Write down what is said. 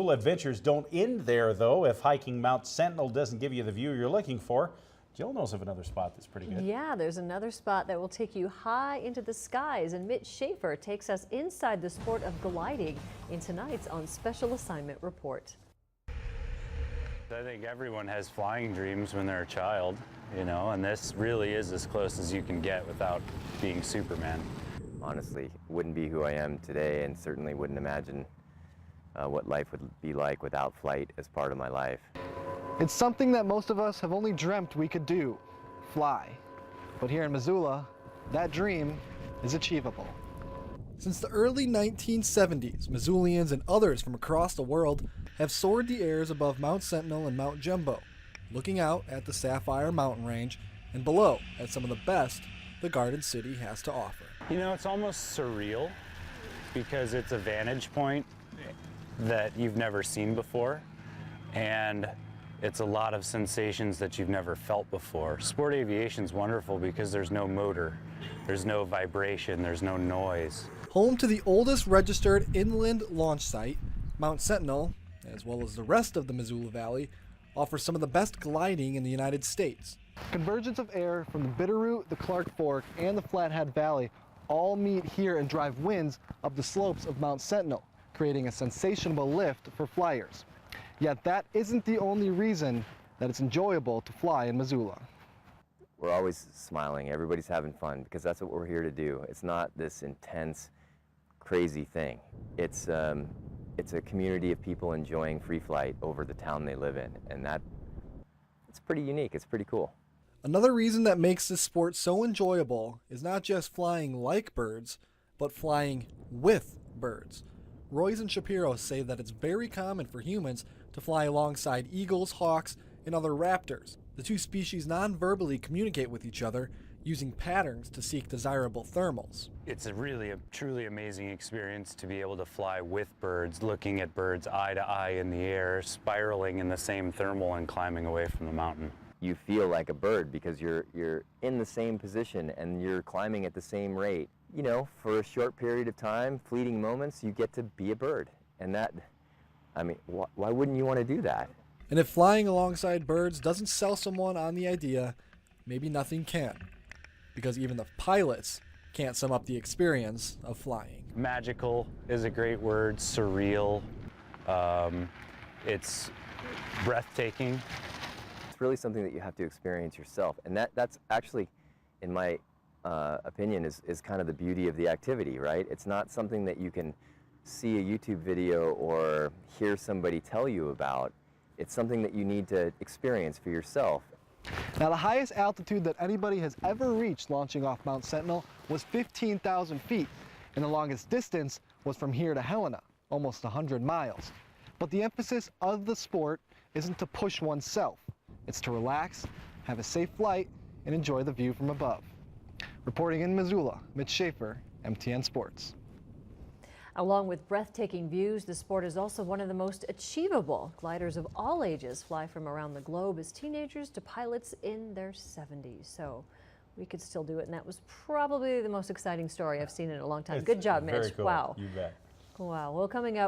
Adventures don't end there, though. If hiking Mount Sentinel doesn't give you the view you're looking for, Jill knows of another spot that's pretty good. Yeah, there's another spot that will take you high into the skies, and Mitch Schaefer takes us inside the sport of gliding in tonight's On Special Assignment Report. I think everyone has flying dreams when they're a child, you know, and this really is as close as you can get without being Superman. Honestly, wouldn't be who I am today, and certainly wouldn't imagine what life would be like without flight as part of my life. It's something that most of us have only dreamt we could do, fly. But here in Missoula, that dream is achievable. Since the early 1970s, Missoulians and others from across the world have soared the airs above Mount Sentinel and Mount Jumbo, looking out at the Sapphire Mountain Range and below at some of the best the Garden City has to offer. You know, it's almost surreal because it's a vantage point that you've never seen before, and it's a lot of sensations that you've never felt before. Sport aviation's wonderful because there's no motor, there's no vibration, there's no noise. Home to the oldest registered inland launch site, Mount Sentinel, as well as the rest of the Missoula Valley, offers some of the best gliding in the United States. Convergence of air from the Bitterroot, the Clark Fork, and the Flathead Valley all meet here and drive winds up the slopes of Mount Sentinel, creating a sensational lift for flyers. Yet that isn't the only reason that it's enjoyable to fly in Missoula. We're always smiling, everybody's having fun, because that's what we're here to do. It's not this intense, crazy thing. It's a community of people enjoying free flight over the town they live in, and it's pretty unique, it's pretty cool. Another reason that makes this sport so enjoyable is not just flying like birds, but flying with birds. Royce and Shapiro say that it's very common for humans to fly alongside eagles, hawks, and other raptors. The two species non-verbally communicate with each other using patterns to seek desirable thermals. It's a truly amazing experience to be able to fly with birds, looking at birds eye to eye in the air, spiraling in the same thermal and climbing away from the mountain. You feel like a bird because you're in the same position and you're climbing at the same rate. You know, for a short period of time, fleeting moments, you get to be a bird. And that, I mean, why wouldn't you want to do that? And if flying alongside birds doesn't sell someone on the idea, maybe nothing can. Because even the pilots can't sum up the experience of flying. Magical is a great word, surreal. It's breathtaking. It's really something that you have to experience yourself. And that's actually, in my opinion, is kind of the beauty of the activity, right? It's not something that you can see a YouTube video or hear somebody tell you about. It's something that you need to experience for yourself. Now, the highest altitude that anybody has ever reached launching off Mount Sentinel was 15,000 feet, and the longest distance was from here to Helena, almost 100 miles. But the emphasis of the sport isn't to push oneself. It's to relax, have a safe flight, and enjoy the view from above. Reporting in Missoula, Mitch Schaefer, MTN Sports. Along with breathtaking views, the sport is also one of the most achievable. Gliders of all ages fly from around the globe, as teenagers to pilots in their 70s. So we could still do it, and that was probably the most exciting story I've seen in a long time. Good job, Mitch. Very cool. Wow. You bet. Wow. Well, coming up.